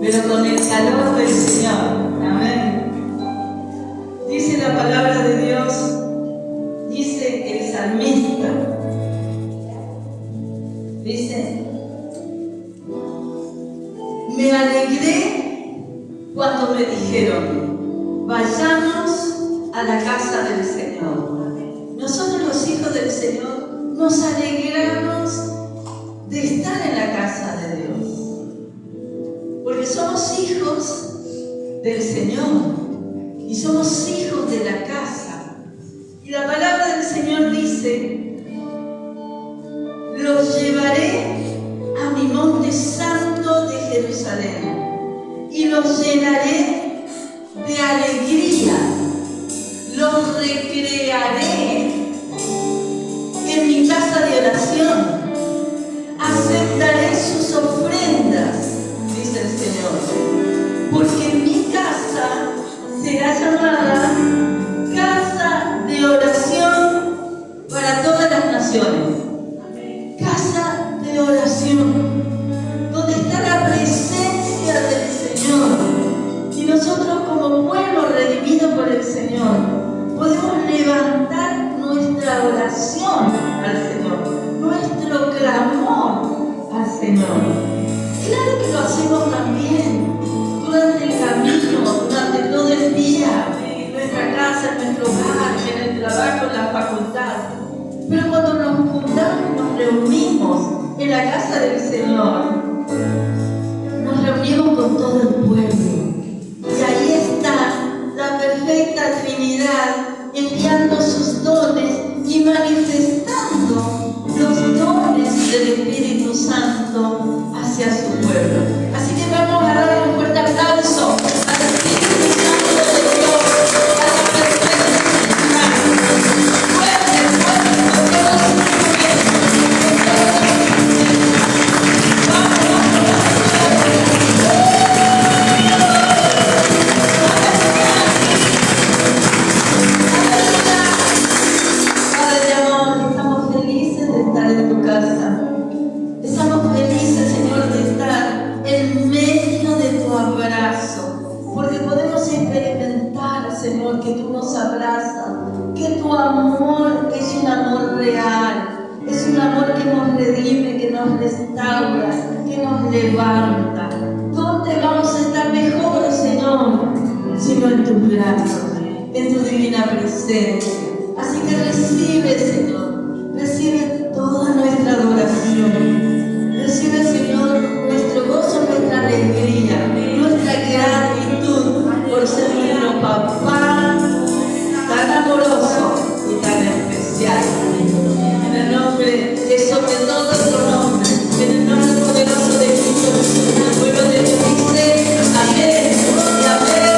pero con el calor del Señor. Amén. Dice la palabra de Dios, dice el salmista, dice: me alegré cuando me dijeron, vayamos a la casa del Señor. Nosotros, los hijos del Señor, nos alegramos de estar en la casa de Dios, porque somos hijos del Señor y somos hijos de la casa. Y la palabra del Señor dice: los llevaré a mi monte santo de Jerusalén y los llenaré de alegría, los recrearé en mi casa de oración, aceptaré sus ofrendas, dice el Señor, porque mi casa será llamada casa de oración para todas las naciones. Casa de oración, donde está la presencia del Señor. Y nosotros, como pueblo redimido por el Señor, podemos levantar nuestra oración al Señor, nuestro clamor al Señor. Claro que lo hacemos también durante el camino, durante todo el día, en nuestra casa, en nuestro hogar, en el trabajo, en la facultad. Pero cuando nos juntamos, nos reunimos en la casa del Señor, nos reunimos con todo el pueblo. Y ahí está la perfecta Trinidad, enviando sus dones y manifestando los dones del Espíritu Santo hacia su pueblo. Así que vamos a dar un fuerte aplauso al Espíritu Santo de Dios, a la perfecta Trinidad. Fuerte, fuerte, con todos sus Señor, que tú nos abrazas, que tu amor es un amor real, es un amor que nos redime, que nos restaura, que nos levanta. ¿Dónde vamos a estar mejor, Señor? Sino en tus brazos, en tu divina presencia. Así que recibe, Señor, recibe toda nuestra adoración. Recibe, Señor, nuestro gozo, nuestra alegría, nuestra gratitud por ser nuestro papá tan amoroso y tan especial. En el nombre que sobre todo otro nombre, en el nombre poderoso de Cristo Jesús, el pueblo de Dios dice amén y amén y amén.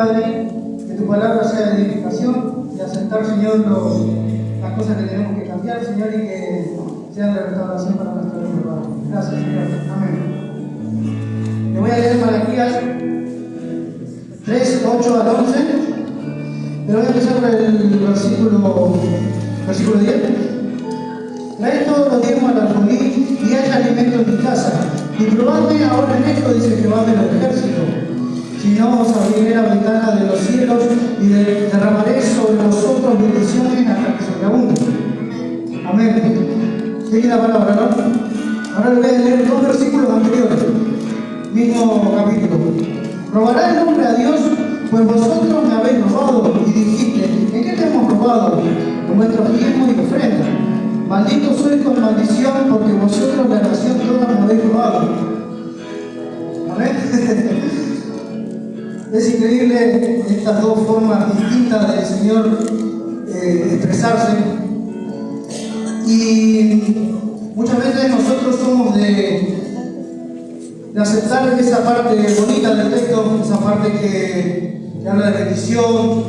Padre, que tu palabra sea de edificación y aceptar, Señor, las cosas que tenemos que cambiar, Señor, y que sean de restauración para nuestra vida, Padre. Gracias, Señor. Amén. Le voy a leer Malaquías 3, 8 al 11, pero voy a empezar por el versículo 10. Traed todos los diezmos al alfolí y haya alimento en mi casa. Y probadme ahora en esto, dice Jehová de los ejércitos. Si no, os abriré la ventana de los cielos y derramaré sobre vosotros bendiciones hasta que sobreabunde. Amén. Sigue la palabra, ¿no? Ahora le voy a leer 2 versículos anteriores. Mismo capítulo. Robará el hombre a Dios, pues vosotros me habéis robado. Y dijiste, ¿en qué te hemos robado? En vuestros diezmos y ofrendas. Malditos sois con maldición, porque vosotros la nación toda me habéis robado. Amén. Es increíble estas dos formas distintas del Señor expresarse. Y muchas veces nosotros somos de aceptar esa parte bonita del texto, esa parte que habla de bendición,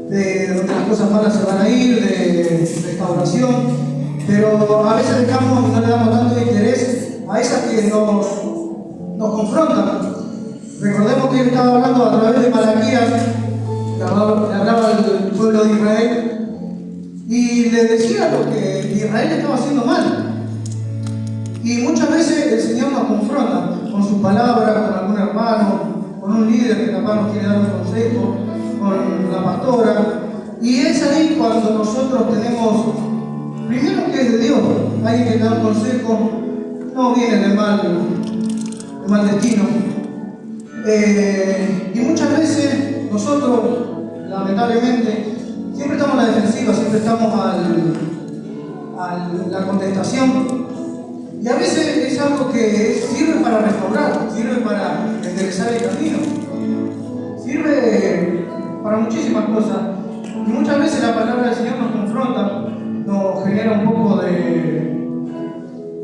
de donde las cosas malas se van a ir, de restauración, pero a veces dejamos y no le damos tanto interés a esas que nos confrontan. Recordemos que él estaba hablando a través de Malaquías, le hablaba al pueblo de Israel y le decía lo que Israel estaba haciendo mal. Y muchas veces el Señor nos confronta con su palabra, con algún hermano, con un líder que capaz nos quiere dar un consejo, con la pastora. Y es ahí cuando nosotros tenemos, primero que es de Dios, alguien que da un consejo, no viene de mal destino. Y muchas veces nosotros, lamentablemente, siempre estamos a la defensiva, siempre estamos a la contestación. Y a veces es algo que sirve para restaurar, sirve para enderezar el camino, sirve para muchísimas cosas. Y muchas veces la palabra del Señor nos confronta, nos genera un poco de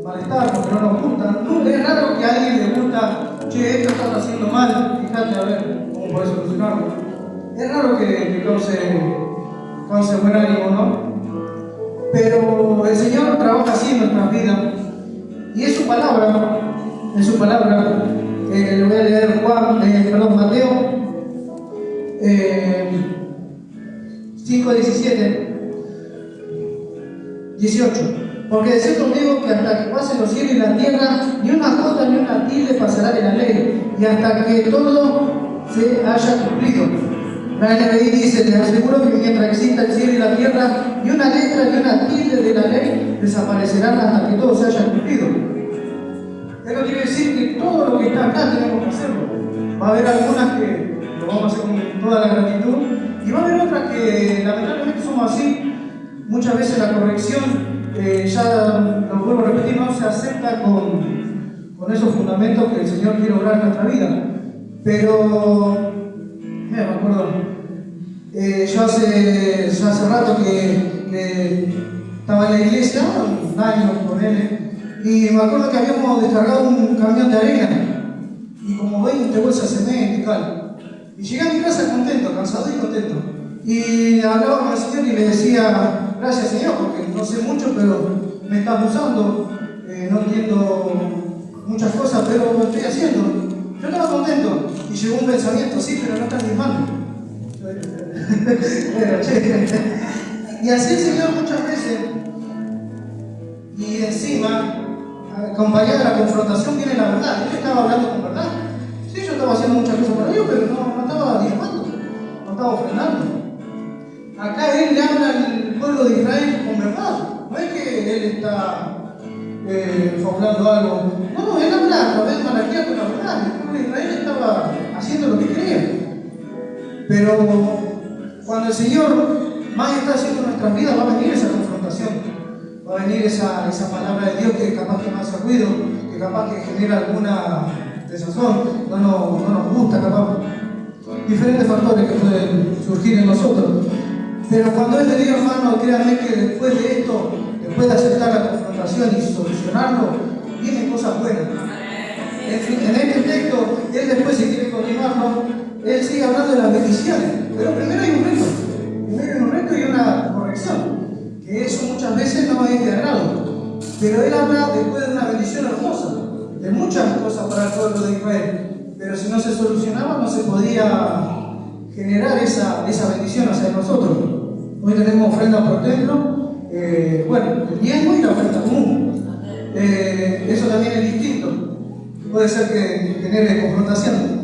malestar porque no nos gusta. No, es raro que a alguien le gusta, che, esto estás haciendo mal, fíjate a ver cómo puedes solucionarlo. Es raro que cause buen ánimo, ¿no? Pero el Señor trabaja así en nuestras vidas. Y es su palabra, le voy a leer Mateo 5, 17, 18. Porque de cierto os digo que hasta que pasen los cielos y la tierra, ni una jota ni una tilde pasará de la ley, y hasta que todo se haya cumplido. La NBI dice, te aseguro que mientras exista el cielo y la tierra, ni una letra ni una tilde de la ley desaparecerán hasta que todo se haya cumplido. Esto quiere decir que todo lo que está acá tenemos que hacerlo. Va a haber algunas que lo vamos a hacer con toda la gratitud, y va a haber otras que lamentablemente somos así. Muchas veces la corrección, ya lo vuelvo a repetir, no se acepta con esos fundamentos que el Señor quiere obrar en nuestra vida. Pero me acuerdo, yo hace rato que estaba en la iglesia, un año con él, y me acuerdo que habíamos descargado un camión de arena y como 20 bolsas de cemento y cal. Y llegué a mi casa contento, cansado y contento. Y hablaba con el Señor y le decía, gracias Señor, porque no sé mucho, pero me estás usando, no entiendo muchas cosas, pero lo estoy haciendo. Yo estaba contento y llegó un pensamiento, sí, pero no está en mis manos. Y así el Señor muchas veces, y encima, acompañada de la confrontación, viene la verdad. Yo estaba hablando con verdad. Sí, yo estaba haciendo muchas cosas para Dios, pero no estaba diezmando, no estaba ofrendando. Acá Él le habla al pueblo de Israel con verdad. No es que Él está hablando algo. No, Él habla a través de Malaquías con la verdad. El pueblo de Israel estaba haciendo lo que quería. Pero cuando el Señor más está haciendo en nuestras vidas, va a venir esa confrontación. Va a venir esa palabra de Dios que capaz que no hace ruido, que capaz que genera alguna desazón, no nos gusta, capaz. Diferentes factores que pueden surgir en nosotros. Pero cuando es de Dios, hermano, créanme que después de esto, después de aceptar la confrontación y solucionarlo, vienen cosas buenas. En este texto, él después, si quiere continuarlo, él sigue hablando de las bendiciones, pero primero hay un reto. Primero hay un reto y una corrección, que eso muchas veces no es de agrado. Pero él habla después de una bendición hermosa, de muchas cosas para el pueblo de Israel. Pero si no se solucionaba, no se podía generar esa bendición hacia nosotros. Hoy tenemos ofrenda por templo, el diezmo y la ofrenda común. Eso también es distinto. Puede ser que genere confrontación.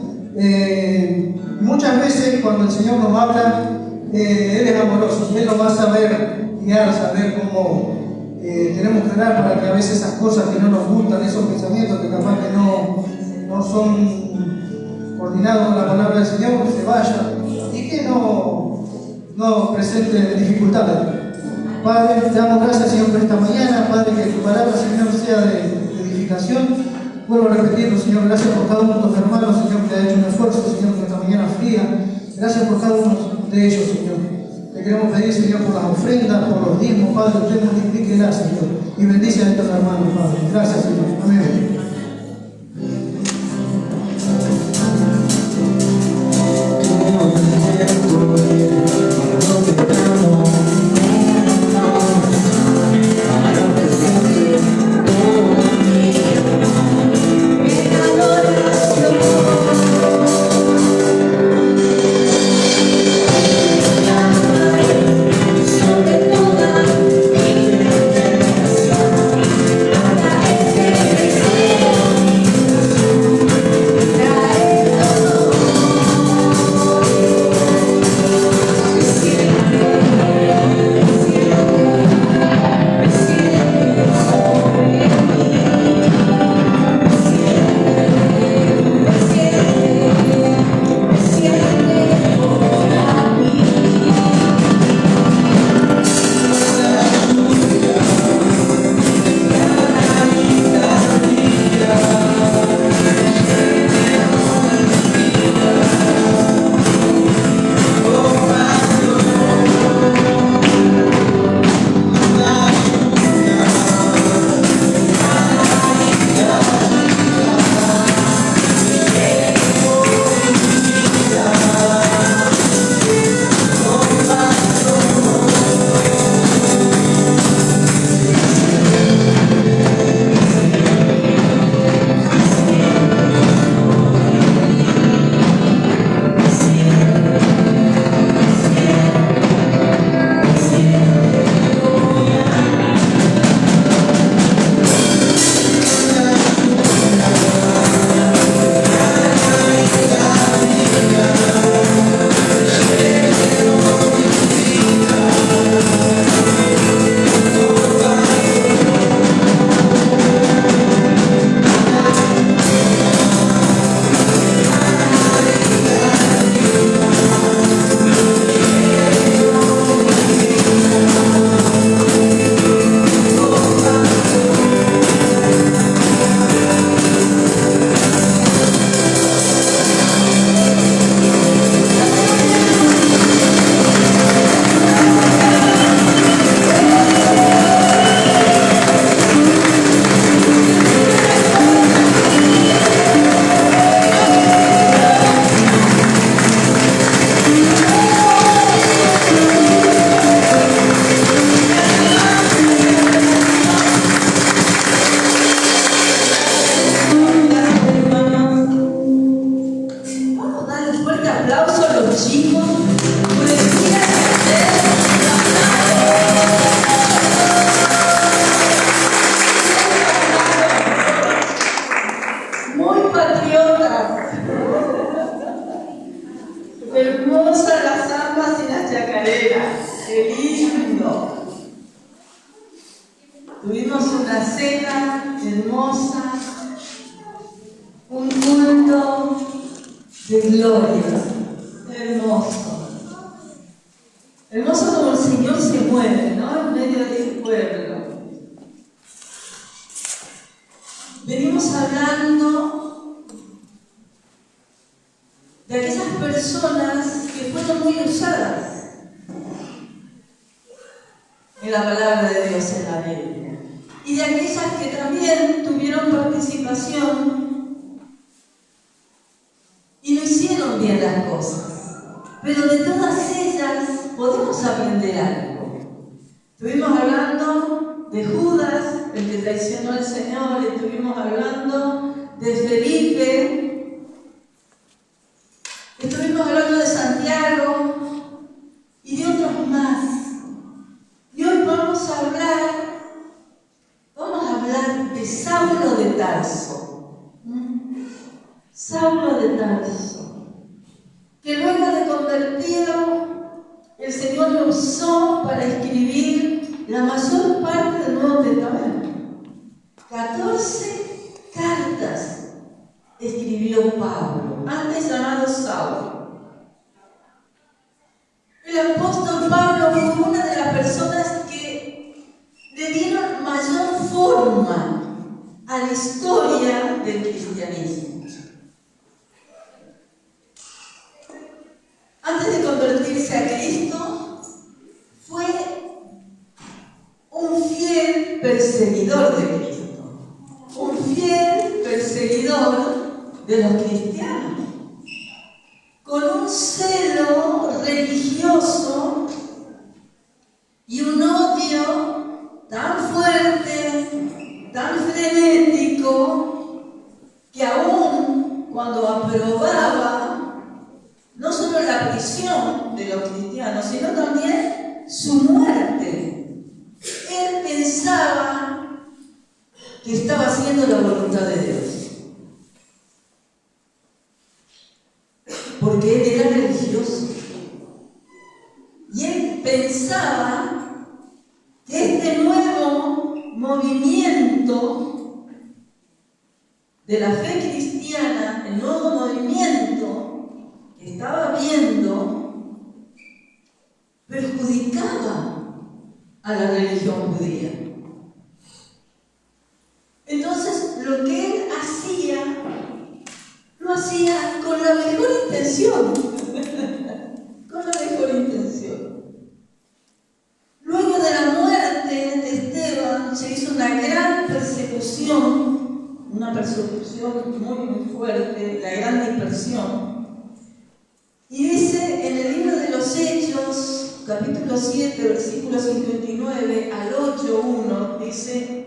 Muchas veces cuando el Señor nos habla, Él es amoroso, Él nos va a saber guiar, saber cómo tenemos que orar para que a veces esas cosas que no nos gustan, esos pensamientos que capaz que no son coordinados con la palabra del Señor, que se vayan y que no presenten dificultades. Padre, te damos gracias, Señor, por esta mañana. Padre, que tu palabra, Señor, sea de edificación. Vuelvo a repetirlo, Señor, gracias por cada uno de tus hermanos, Señor, que ha hecho un esfuerzo, Señor, por esta mañana fría. Gracias por cada uno de ellos, Señor. Te queremos pedir, Señor, por las ofrendas, por los diezmos, Padre, usted multiplíquela, Señor, y bendice a estos hermanos, Padre. Gracias, Señor. Amén. Tuvimos una cena hermosa, un culto de gloria, hermoso. Hermoso como el Señor se mueve, ¿no? En medio de este pueblo. Venimos hablando de aquellas personas que fueron muy usadas en la palabra de Dios en la Biblia, y de aquellas que también tuvieron participación y lo hicieron hacemos bien las cosas, pero de todas ellas podemos aprender algo. Estuvimos hablando de Judas, el que traicionó al Señor, estuvimos hablando de Felipe, estuvimos hablando de Santiago y de otros más. Y hoy vamos a hablar de Saulo de Tarso. Saulo de Tarso, que luego de convertido, el Señor lo usó para escribir la mayor parte del Nuevo Testamento. 14 cartas escribió Pablo, antes llamado Saulo. El apóstol Pablo fue una de las personas que le dieron mayor forma a la historia del cristianismo. Antes de convertirse a Cristo, fue un fiel perseguidor de Cristo, un fiel perseguidor de los cristianos, con un celo religioso y un odio tan fuerte, tan frenético, que aún cuando aprobaba no solo la prisión de los cristianos, sino también su muerte, él pensaba que estaba haciendo la voluntad de Dios, porque él era religioso y él pensaba que este nuevo movimiento de la fe cristiana, el nuevo movimiento que estaba viendo, perjudicaba a la religión judía. Entonces, lo que él hacía, lo hacía con la mejor intención. Con la mejor intención. Luego de la muerte de Esteban, se hizo una gran persecución, una persecución muy fuerte, la gran dispersión. Y dice en el libro de los Hechos, capítulo 7, versículo 59 al 8:1, dice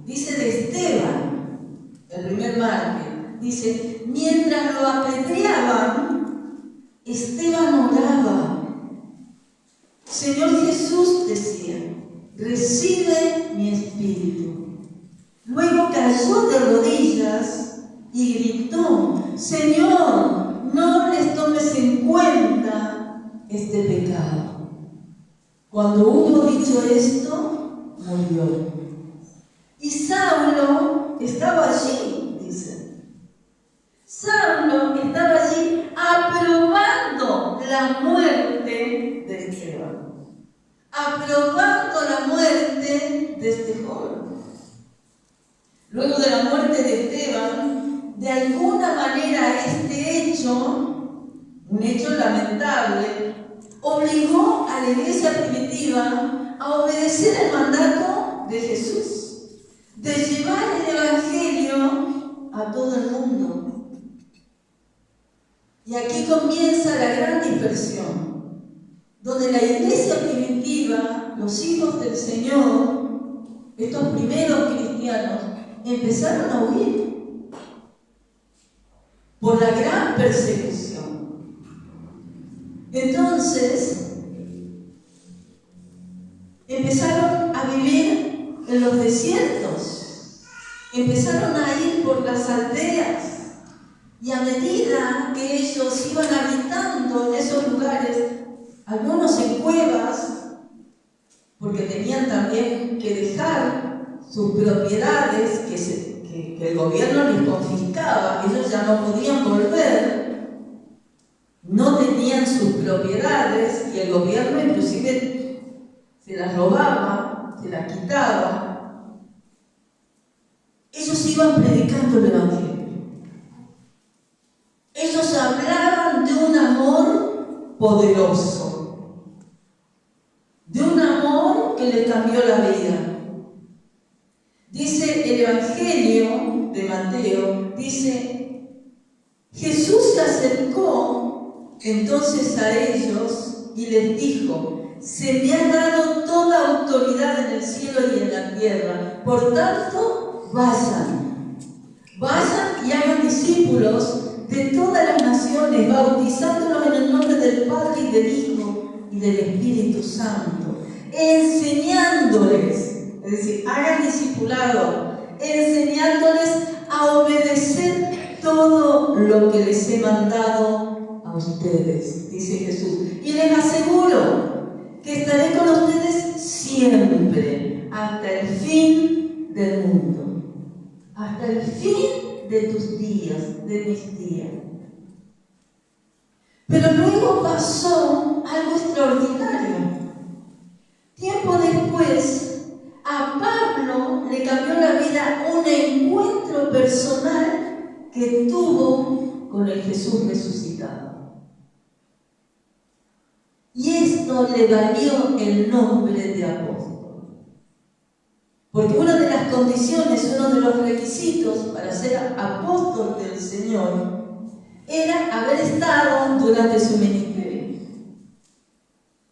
de Esteban, el primer mártir, dice: mientras lo apedreaban, Esteban oraba. Señor Jesús, decía, recibe mi espíritu. Luego cayó de rodillas y gritó: Señor, no les tomes en cuenta este pecado. Cuando hubo dicho esto, murió. Y Saulo estaba allí, dice. Saulo estaba allí aprobando la muerte de Esteban, aprobando la muerte de este joven. Luego de la muerte de Esteban, de alguna manera este hecho, un hecho lamentable, obligó a la iglesia primitiva a obedecer el mandato de Jesús, de llevar el evangelio a todo el mundo. Y aquí comienza la gran dispersión, donde la iglesia primitiva, los hijos del Señor, estos primeros cristianos, empezaron a huir por la gran persecución. Entonces, empezaron a vivir en los desiertos, empezaron a ir por las aldeas, y a medida que ellos iban habitando en esos lugares, algunos en cuevas, porque tenían también que dejar sus propiedades que el gobierno les confiscaba, ellos ya no podían volver, no tenían sus propiedades y el gobierno inclusive se las robaba, se las quitaba. Ellos iban predicando el evangelio. Ellos hablaban de un amor poderoso, de un amor que le cambió la vida. Dice el Evangelio de Mateo, dice: Jesús acercó entonces a ellos y les dijo: se me ha dado toda autoridad en el cielo y en la tierra. Por tanto, vayan y hagan discípulos de todas las naciones, bautizándolos en el nombre del Padre y del Hijo y del Espíritu Santo, enseñándoles, es decir, hagan discipulado, enseñándoles a obedecer todo lo que les he mandado a ustedes, dice Jesús. Y les aseguro que estaré con ustedes siempre, hasta el fin del mundo, hasta el fin de tus días, de mis días. Pero luego pasó algo extraordinario. Tiempo después, a Pablo le cambió la vida un encuentro personal que tuvo con el Jesús resucitado. Y esto le valió el nombre de apóstol. Porque una de las condiciones, uno de los requisitos para ser apóstol del Señor era haber estado durante su ministerio.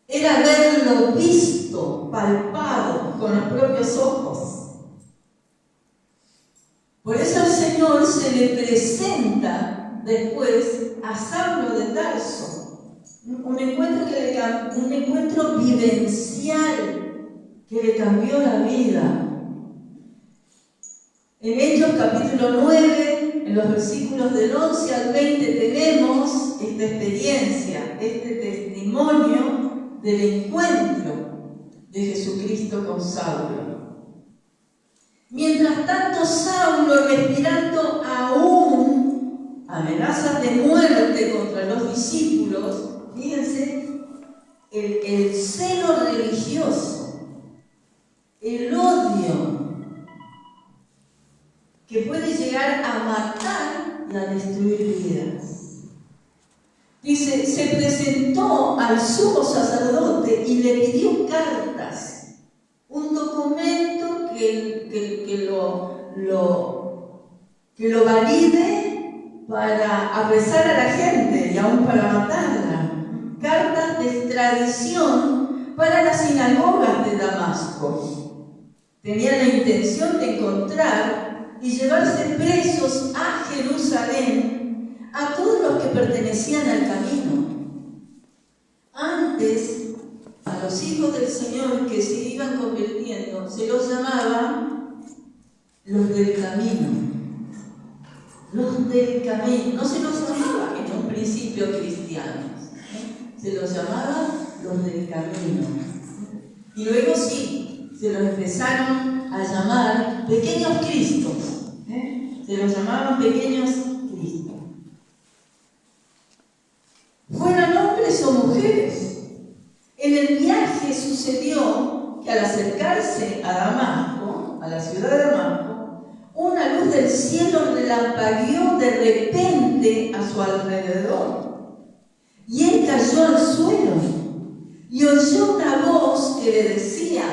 Era haberlo visto, palpado con los propios ojos. Por eso el Señor se le presenta después a Saulo de Tarso. Un encuentro vivencial que le cambió la vida. En Hechos capítulo 9, en los versículos del 11 al 20, tenemos esta experiencia, este testimonio del encuentro de Jesucristo con Saulo. Mientras tanto, Saulo, respirando aún amenazas de muerte contra los discípulos, fíjense, el celo religioso, el odio que puede llegar a matar y a destruir vidas. Dice, se presentó al sumo sacerdote y le pidió cartas, un documento que lo valide para apresar a la gente y aún para matarla. Cartas de extradición para las sinagogas de Damasco. Tenía la intención de encontrar y llevarse presos a Jerusalén a todos los que pertenecían al camino. Antes, a los hijos del Señor que se iban convirtiendo, se los llamaba los del camino. Los del camino. No se los llamaba en un principio cristianos. Se los llamaba los del camino. Y luego sí, se los empezaron a llamar pequeños Cristos. Se los llamaban pequeños Cristos. Fueran hombres o mujeres. En el viaje sucedió que al acercarse a Damasco, a la ciudad de Damasco, una luz del cielo relampagueó de repente a su alrededor. Y él cayó al suelo y oyó una voz que le decía: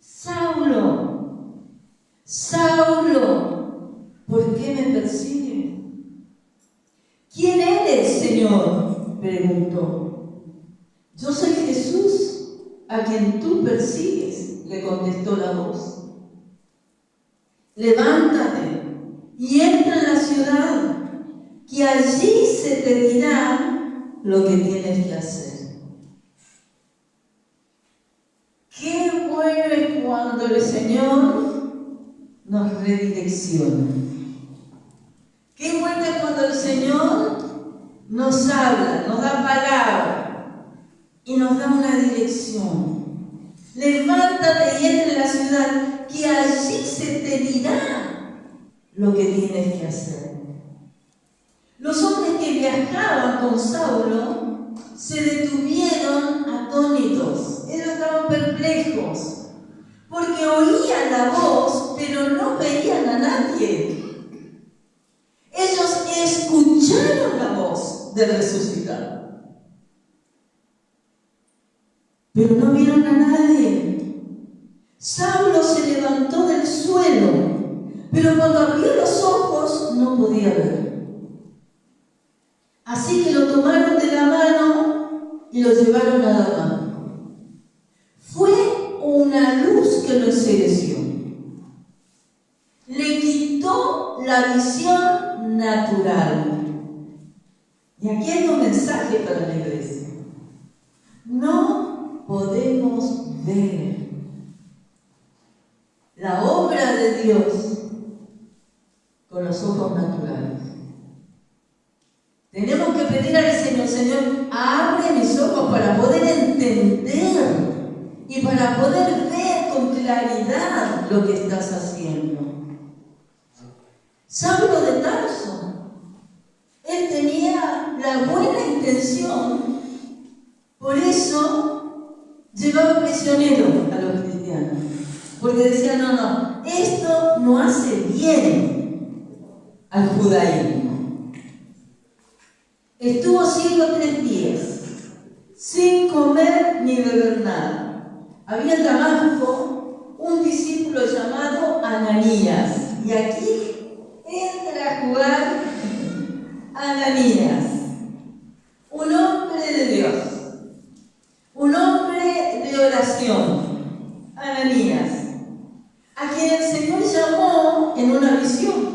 Saulo, Saulo, ¿por qué me persigues? ¿Quién eres, Señor?, preguntó. Yo soy Jesús, a quien tú persigues, le contestó la voz. Levántate y entra en la ciudad, que allí se te dirá lo que tienes que hacer. Qué bueno es cuando el Señor nos redirecciona. Qué bueno es cuando el Señor nos habla, nos da palabra y nos da una dirección. Levántate y entra en la ciudad, que allí se te dirá lo que tienes que hacer. Los hombres que viajaban con Saulo se detuvieron atónitos. Ellos estaban perplejos porque oían la voz, pero no veían a nadie. Ellos escucharon la voz del resucitado, pero no vieron a nadie. Saulo se levantó del suelo, pero cuando abrió los ojos no podía ver. Así que lo tomaron de la mano y lo llevaron a Damasco. Fue una luz que lo ensegueció. Le quitó la visión natural. Y aquí hay un mensaje para la iglesia. No podemos ver la obra de Dios con los ojos naturales. Tenemos que pedir al Señor, Señor, abre mis ojos para poder entender y para poder ver con claridad lo que estás haciendo. Saulo de Tarso, él tenía la buena intención, por eso llevaba prisioneros a los cristianos, porque decía, no, esto no hace bien al judaísmo. Estuvo ciego 3 días, sin comer ni beber nada. Había en Damasco un discípulo llamado Ananías, y aquí entra a jugar Ananías, un hombre de Dios, un hombre de oración, Ananías, a quien el Señor llamó en una visión.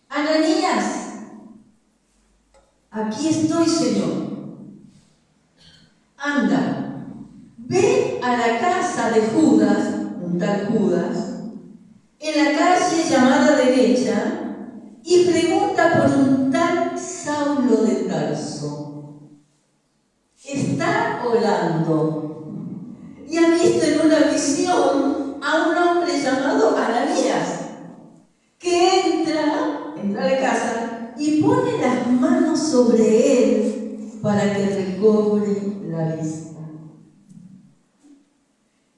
Ananías, aquí estoy, Señor. Anda, ve a la casa de Judas, un tal Judas, en la calle llamada derecha, y pregunta por un tal Saulo de Tarso. Está orando y ha visto en una visión a un hombre llamado Ananías, que entra a la casa y pone las manos sobre él para que recobre la vista.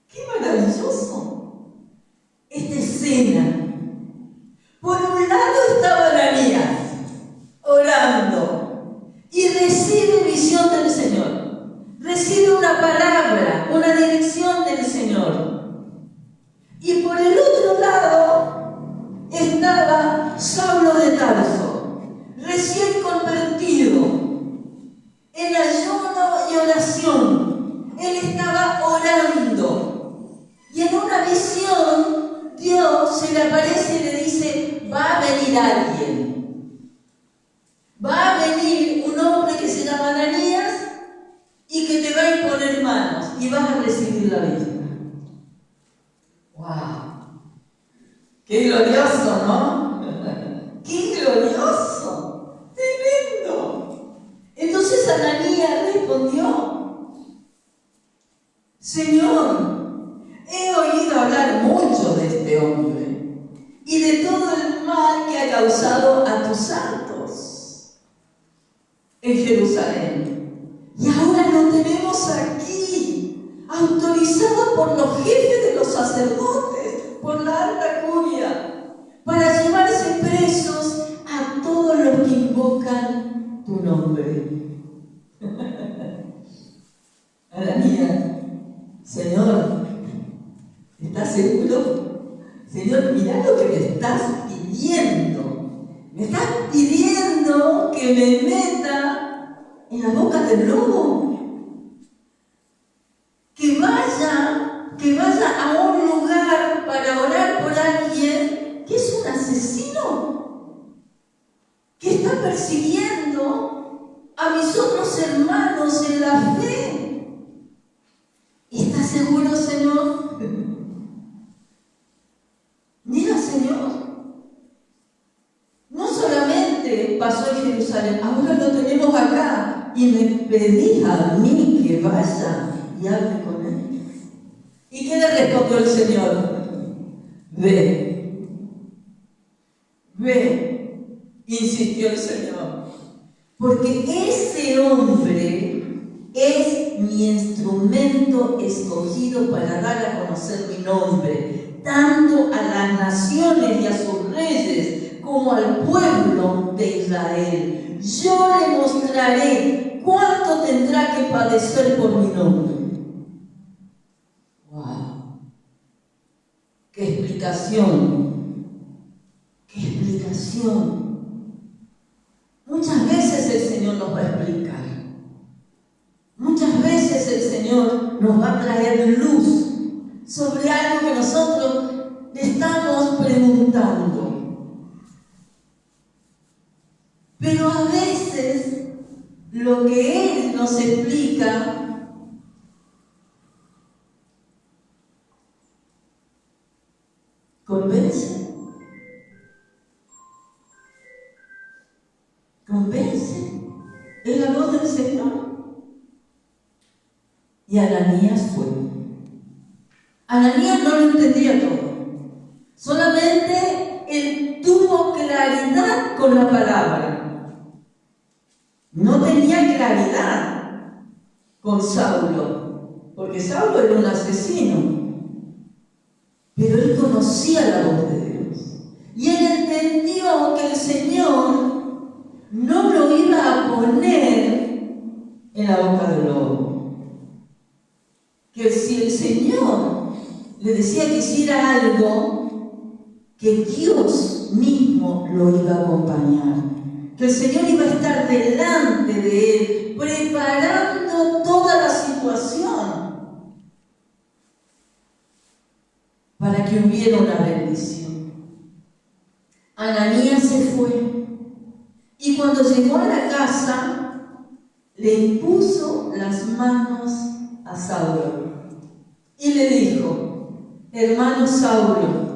¡Qué maravilloso! Esta escena. Por un lado estaba Ananías orando y recibe visión del Señor, recibe una palabra, una dirección del Señor. Y por el otro lado estaba Saulo de Tarso, recién convertido, en ayuno y oración. Él estaba orando y en una visión Dios se le aparece y le dice, va a venir alguien. Va a venir un hombre que se llama Ananías y que te va a imponer manos y vas a recibir la vista. ¡Wow! ¡Qué glorioso!, ¿no? ¡Qué glorioso! ¡Tremendo! Entonces Ananías respondió, Señor, he oído hablar mucho de este hombre y de todo el mal que ha causado a tus santos en Jerusalén. Y ahora lo tenemos aquí, autorizado por los jefes de los sacerdotes, por la alta curia, para llevarse presos a todos los que invocan tu nombre. Ananías, Señor, ¿estás seguro? Señor, mirá lo que me estás pidiendo. Me estás pidiendo que me meta en la boca del lobo. Que vaya a un lugar para orar por alguien que es un asesino, que está persiguiendo a mis otros hermanos en la fe. ¿Estás seguro, Señor? Mira, Señor, no solamente pasó en Jerusalén, ahora lo tenemos acá y me pedís a mí que vaya y hable con él. ¿Y qué le respondió el Señor? Ve, insistió el Señor, porque ese hombre es mi instrumento escogido para dar a conocer mi nombre, tanto a las naciones y a sus reyes, como al pueblo de Israel. Yo le mostraré cuánto tendrá que padecer por mi nombre. ¡Wow! ¡Qué explicación! ¡Qué explicación! Muchas veces el Señor nos va a traer luz sobre algo que nosotros le estamos preguntando. Pero a veces lo que Él nos explica convence. Convence. Es la voz del Señor. Y Ananías fue. Ananías no lo entendía todo. Solamente él tuvo claridad con la palabra. No tenía claridad con Saulo, porque Saulo era un asesino. Pero él conocía la voz de Dios. Y él entendió que el Señor no lo iba a poner en la boca del lobo. Que si el Señor le decía que hiciera algo, que Dios mismo lo iba a acompañar. Que el Señor iba a estar delante de él, preparando toda la situación para que hubiera una bendición. Ananías se fue y cuando llegó a la casa le impuso las manos a Saulo y le dijo: hermano Saulo,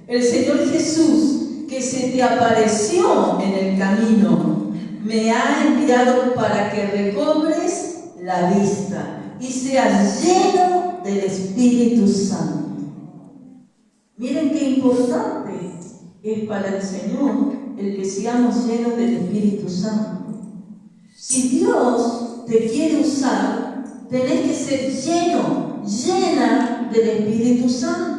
el Señor Jesús que se te apareció en el camino me ha enviado para que recobres la vista y seas lleno del Espíritu Santo. Miren qué importante es para el Señor el que seamos llenos del Espíritu Santo. Si Dios te quiere usar, tenés que ser llena del Espíritu Santo.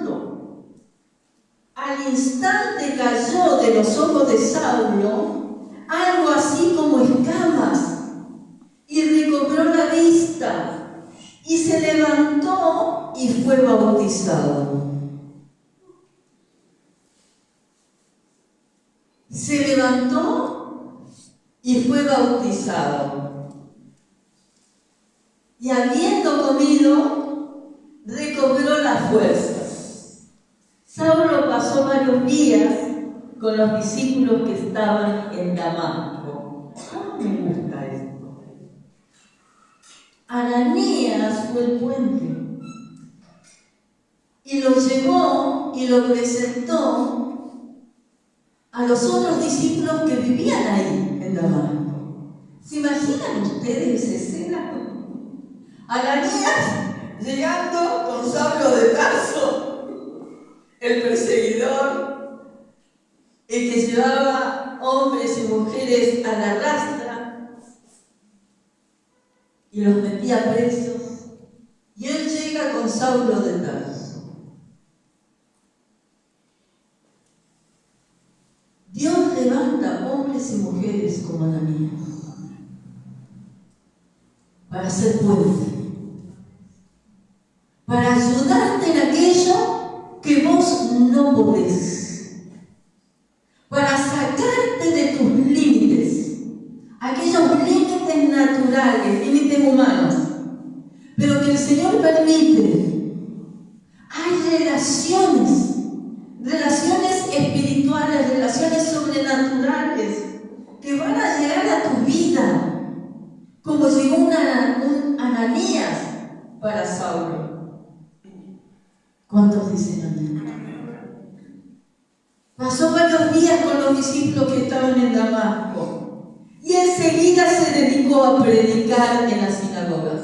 Al instante cayó de los ojos de Saulo algo así como escamas y recobró la vista y se levantó y fue bautizado. Se levantó y fue bautizado. Y habiendo comido, recobró las fuerzas. Saulo pasó varios días con los discípulos que estaban en Damasco. ¿Cómo me gusta esto? Ananías fue el puente y lo llevó y lo presentó a los otros discípulos que vivían ahí en Damasco. ¿Se imaginan ustedes esa escena? Ananías llegando con Saulo de Tarso, el perseguidor, el que llevaba hombres y mujeres a la rastra y los metía presos. Y él llega con Saulo de Tarso. Dios levanta hombres y mujeres como Ananías para hacer puente, para ayudarte en aquello que vos no podés, para sacarte de tus límites, aquellos límites naturales, límites humanos, pero que el Señor permite. Hay relaciones espirituales, relaciones sobrenaturales que van a llegar a tu vida, como llegó un Ananías para Saulo. ¿Cuántos dicen amén? Pasó varios días con los discípulos que estaban en Damasco y enseguida se dedicó a predicar en las sinagogas,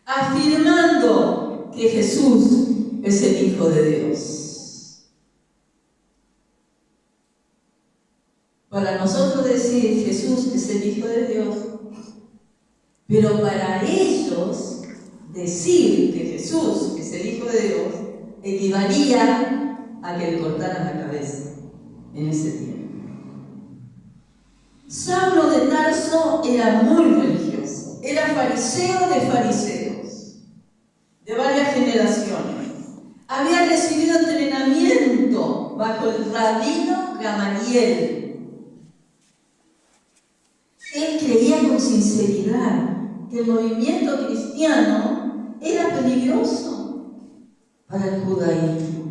afirmando que Jesús es el Hijo de Dios. Para nosotros decir Jesús es el Hijo de Dios, pero para ellos decir que Jesús es el Hijo de Dios equivalía a que le cortaran la cabeza en ese tiempo. Saulo de Tarso era muy religioso, era fariseo de fariseos, de varias generaciones. Había recibido entrenamiento bajo el rabino Gamaliel. Él creía con sinceridad que el movimiento cristiano era peligroso para el judaísmo.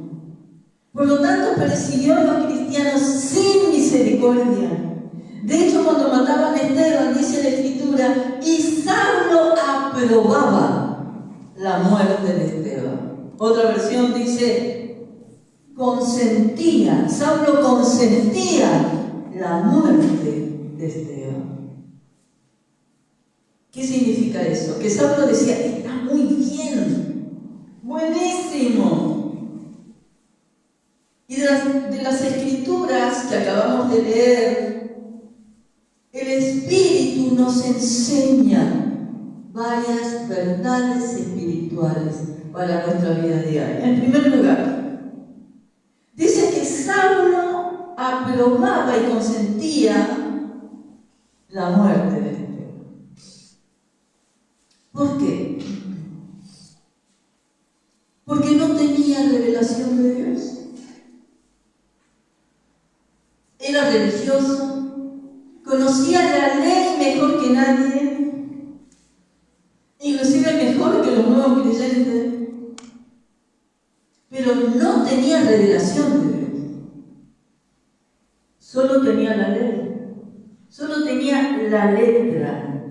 Por lo tanto, persiguió a los cristianos sin misericordia. De hecho, cuando mataban a Esteban, dice la Escritura, y Saulo aprobaba la muerte de Esteban. Otra versión dice, consentía, Saulo consentía la muerte de Esteban. ¿Qué significa eso? Que Saulo decía, está muy bien, buenísimo. Y de las Escrituras que acabamos de leer, el Espíritu nos enseña varias verdades espirituales para nuestra vida diaria. En primer lugar, dice que Saulo aprobaba y consentía la muerte de Esteban. ¿Por qué? Porque no tenía revelación de Dios. Era religioso, conocía la ley mejor que nadie, inclusive mejor que los nuevos creyentes, pero no tenía revelación de Dios. Solo tenía la ley, solo tenía la letra.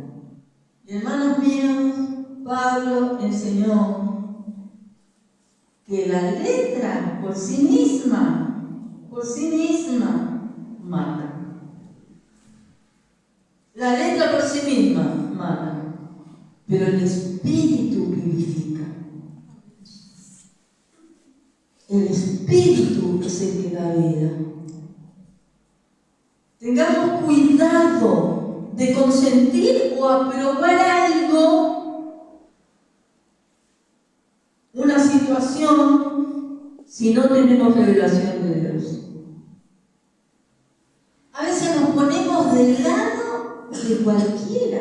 Y hermanos míos, Pablo enseñó que la letra por sí misma, mata. La letra por sí misma mata, pero el Espíritu vivifica. El Espíritu es el que da vida. Tengamos cuidado de consentir o aprobar algo, una situación, si no tenemos revelación de Dios. A veces nos ponemos del lado de cualquiera,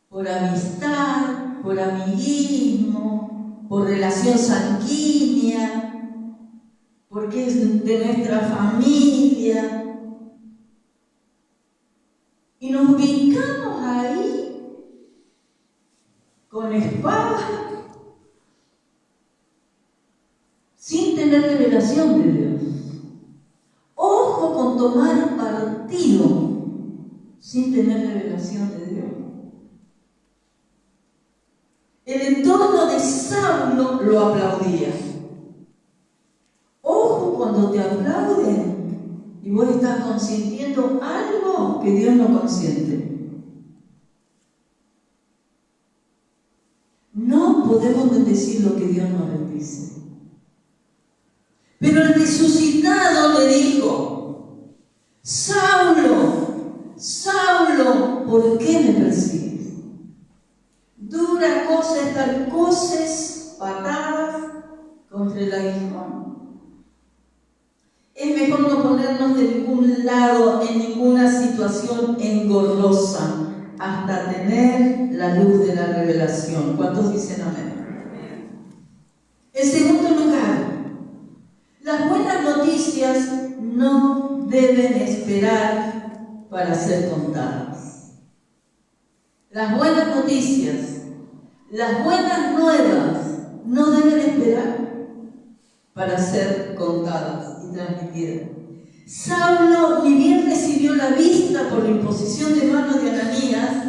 por amistad, por amiguismo, por relación sanguínea, porque es de nuestra familia, y nos ubicamos ahí con espada, sin tener revelación de Dios. Ojo con tomar partido sin tener revelación de Dios. El entorno de Saulo lo aplaudía. Ojo cuando te aplauden y vos estás consintiendo algo que Dios no consiente. No podemos bendecir lo que Dios no bendice. Pero el resucitado le dijo, Saulo, Saulo, ¿por qué me persigues? Dura cosa es dar coces, patadas contra el aguijón. Es mejor no ponernos de ningún lado en ninguna situación engorrosa hasta tener la luz de la revelación. ¿Cuántos dicen amén? En segundo lugar, las buenas noticias no deben esperar para ser contadas. Las buenas noticias, las buenas nuevas, no deben esperar para ser contadas y transmitidas. Saulo, ni bien recibió la vista por la imposición de manos de Ananías,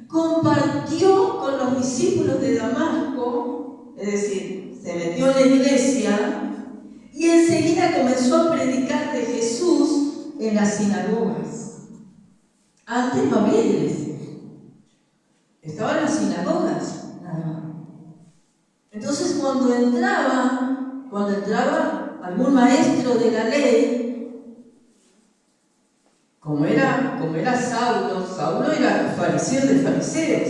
compartió con los discípulos de Damasco, es decir, se metió en la iglesia, y enseguida comenzó a predicar de Jesús en las sinagogas. Antes no había iglesia, estaban las sinagogas, nada más. Entonces cuando entraba algún maestro de la ley, como era Saulo era fariseo de fariseos.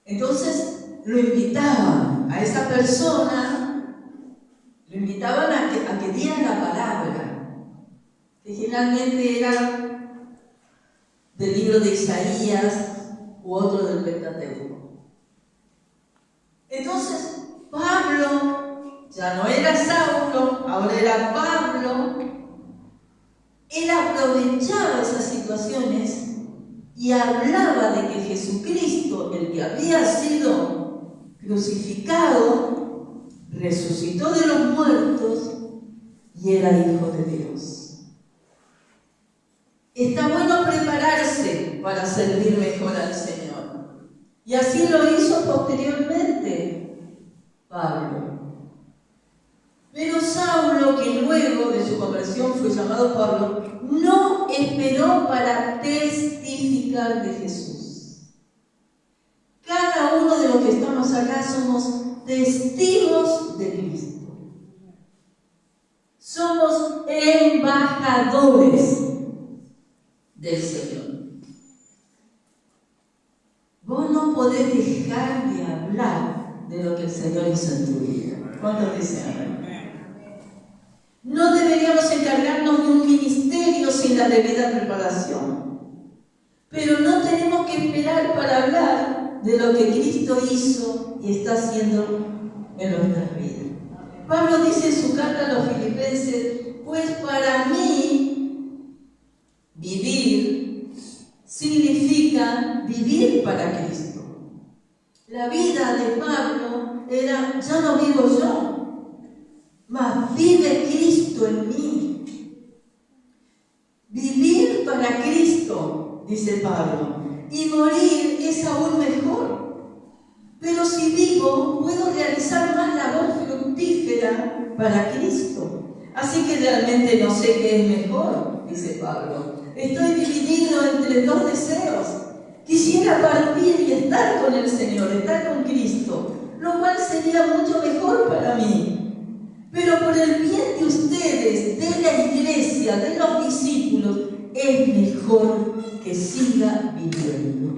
Entonces lo invitaban a esa persona. Lo invitaban a que diera la palabra, que generalmente era del libro de Isaías u otro del Pentateuco. Entonces, Pablo ya no era Saulo, ahora era Pablo. Él aprovechaba esas situaciones y hablaba de que Jesucristo, el que había sido crucificado, resucitó de los muertos y era Hijo de Dios. Está bueno prepararse para servir mejor al Señor. Y así lo hizo posteriormente Pablo. Pero Saulo, que luego de su conversión fue llamado Pablo, no esperó para testificar de Jesús. Cada uno de los que estamos acá somos testigos de Cristo. Somos embajadores del Señor. Vos no podés dejar de hablar de lo que el Señor hizo en tu vida. ¿Cuántos dicen amén? No deberíamos encargarnos de un ministerio sin la debida preparación. Pero no tenemos que esperar para hablar de lo que Cristo hizo y está haciendo en nuestras vidas. Pablo dice en su carta a los Filipenses, pues para mí vivir significa vivir para Cristo. La vida de Pablo era, ya no vivo yo, mas vive Cristo en mí. Vivir para Cristo, dice Pablo, y morir es aún mejor. Pero si vivo, puedo realizar más labor fructífera para Cristo. Así que realmente no sé qué es mejor, dice Pablo. Estoy dividido entre dos deseos. Quisiera partir y estar con el Señor, estar con Cristo, lo cual sería mucho mejor para mí. Pero por el bien de ustedes, de la iglesia, de los discípulos, es mejor que siga viviendo.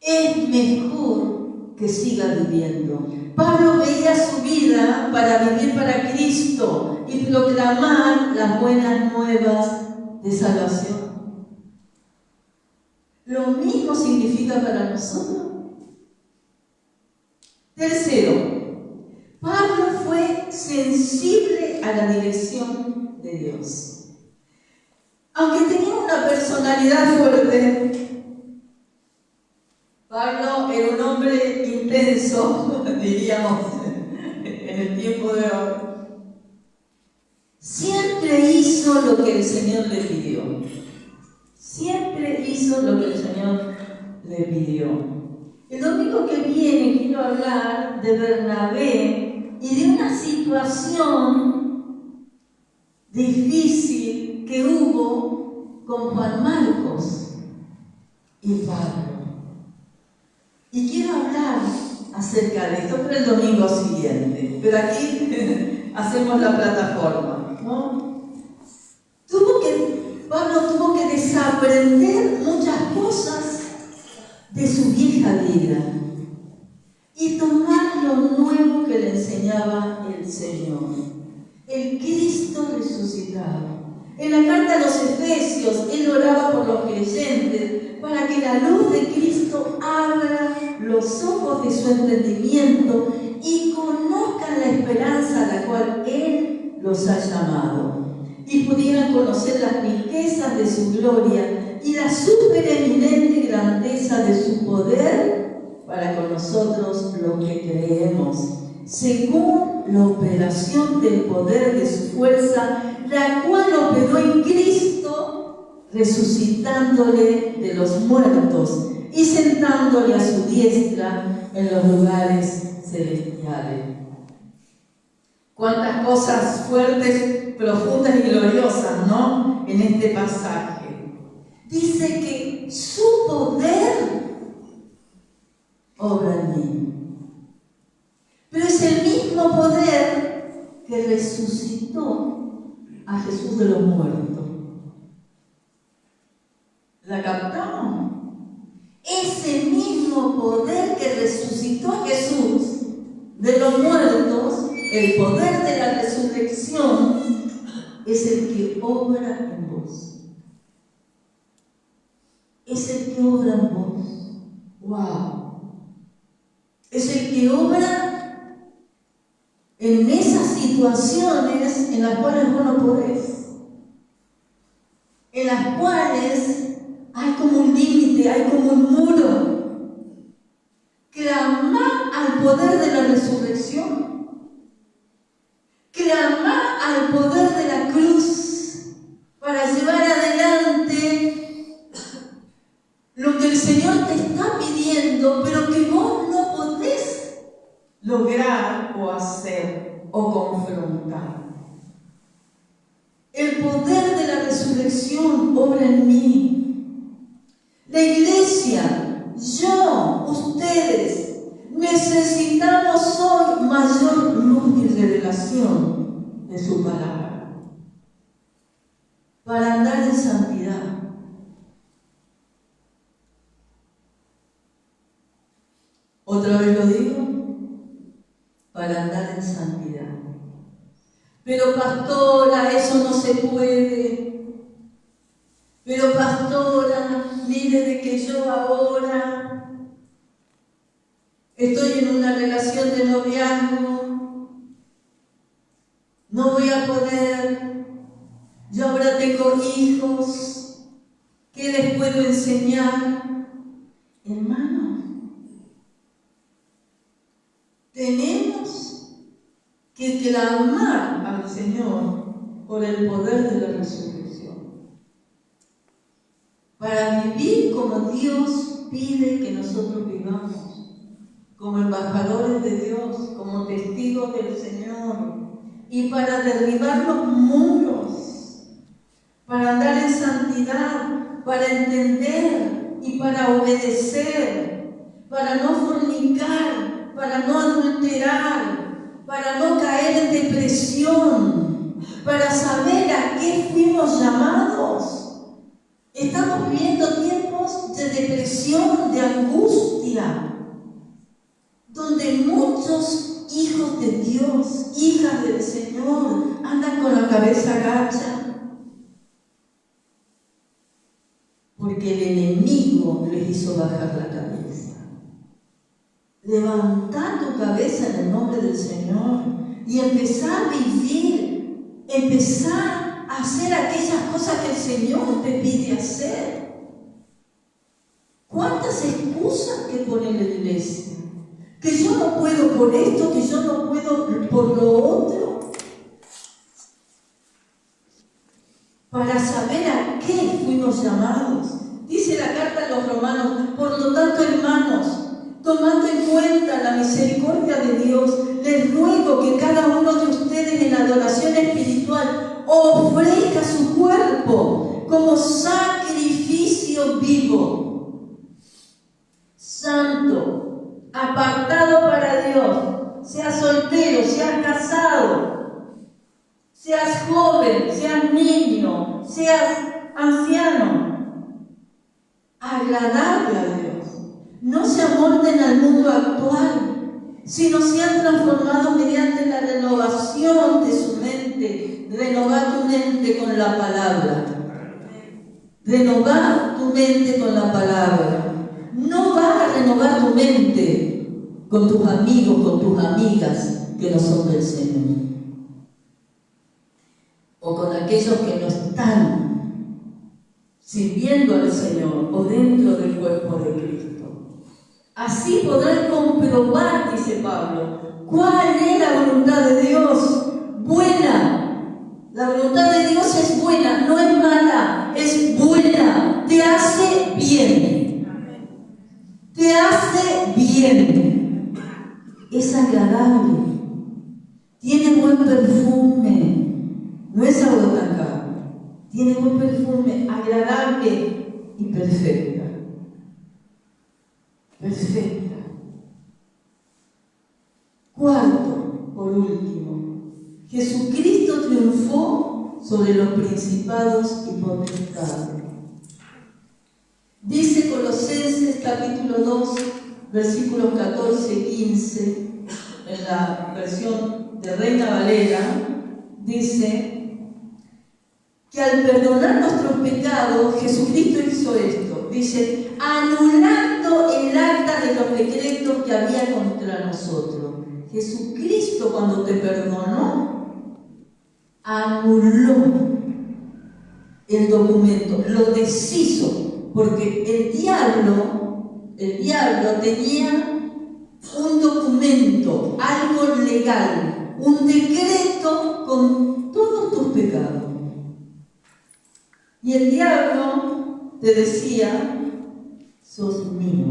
Es mejor que siga viviendo. Pablo veía su vida para vivir para Cristo y proclamar las buenas nuevas de salvación. Lo mismo significa para nosotros. Tercero, Pablo fue sensible a la dirección de Dios. Aunque tenía una personalidad fuerte, Pablo era un hombre intenso, diríamos, en el tiempo de hoy. Siempre hizo lo que el Señor le pidió. Siempre hizo lo que el Señor le pidió. El domingo que viene quiero hablar de Bernabé y de una situación difícil que hubo con Juan Marcos y Pablo. Y quiero hablar acerca de esto, pero el domingo siguiente. Pero aquí hacemos la plataforma, ¿no? Pablo tuvo que desaprender muchas cosas de su vieja vida y tomar lo nuevo que le enseñaba el Señor, el Cristo resucitado. En la carta a los Efesios, él oraba por los creyentes para que la luz de Cristo abra los ojos de su entendimiento y conozcan la esperanza a la cual Él los ha llamado y pudieran conocer las riquezas de su gloria y la supereminente grandeza de su poder para con nosotros los que creemos, según la operación del poder de su fuerza, la cual operó en Cristo, resucitándole de los muertos y sentándole a su diestra en los lugares celestiales. Cuántas cosas fuertes, profundas y gloriosas, ¿no? En este pasaje. Dice que su poder obra en mí. Pero es el mismo poder que resucitó a Jesús de los muertos. ¿La captamos? Ese mismo poder que resucitó a Jesús de los muertos, el poder de la resurrección, es el que obra en vos. Es el que obra en vos. ¡Wow! Es el que obra en esas situaciones en las cuales vos no podés, en las cuales hay como un límite, hay como un muro. Clamar al poder de la resurrección, clamar al poder de la cruz para llevar adelante lo que el Señor te está pidiendo, pero que vos no podés lograr o hacer o confrontar. El poder de la resurrección obra en mí. La iglesia, yo, ustedes, necesitamos hoy mayor luz y revelación de su palabra para andar en santidad. Otra vez lo digo, para andar en santidad. Pero pastora, eso no se puede. Pero pastora, mire de que yo ahora estoy en una relación de noviazgo, no voy a poder, yo ahora tengo hijos, ¿qué les puedo enseñar? Hermanos, tenemos que clamar al Señor por el poder de la resurrección, para vivir como Dios pide que nosotros vivamos, como embajadores de Dios, como testigos del Señor, y para derribar los muros, para andar en santidad, para entender y para obedecer, para no fornicar, para no adulterar, para no caer en depresión, para saber a qué fuimos llamados. Estamos viviendo tiempos de depresión, de angustia, donde muchos hijos de Dios, hijas del Señor, andan con la cabeza agacha, porque el enemigo les hizo bajar la cabeza. Levantá tu cabeza en el nombre del Señor y empezar a vivir, empezar a hacer aquellas cosas que el Señor te pide hacer. ¿Cuántas excusas que pone la iglesia? Que yo no puedo por esto, que yo no puedo por lo otro. Para saber a qué fuimos llamados. Dice la carta a los romanos: por lo tanto, hermanos, tomando en cuenta la misericordia de Dios, les ruego que cada uno de ustedes en adoración espiritual ofrezca su cuerpo como sacrificio vivo, santo, apartado para Dios. Seas soltero, seas casado, seas joven, seas niño, seas anciano, agradable a Dios. No se amolden al mundo actual, sino sean transformados mediante la renovación de su mente. Renovar tu mente con la palabra. Renovar tu mente con la palabra. No vas a renovar tu mente con tus amigos, con tus amigas que no son del Señor, o con aquellos que no están sirviendo al Señor o dentro del cuerpo de Cristo. Así podrán comprobar, dice Pablo, cuál es la voluntad de Dios. Buena. La voluntad de Dios es buena, no es mala, es buena. Te hace bien. Te hace bien. Es agradable. Tiene buen perfume. No es agua tan cara. Tiene buen perfume, agradable y perfecta. Perfecta. Cuarto, por último, Jesucristo triunfó sobre los principados y potestades. Dice Colosenses capítulo 2, versículos 14 y 15, en la versión de Reina Valera, dice que al perdonar nuestros pecados, Jesucristo hizo esto. Dice, anulando el acta de los decretos que había contra nosotros. Jesucristo, cuando te perdonó, anuló el documento, lo deshizo, porque el diablo tenía un documento, algo legal, un decreto con todos tus pecados. Y el diablo te decía: sos mío,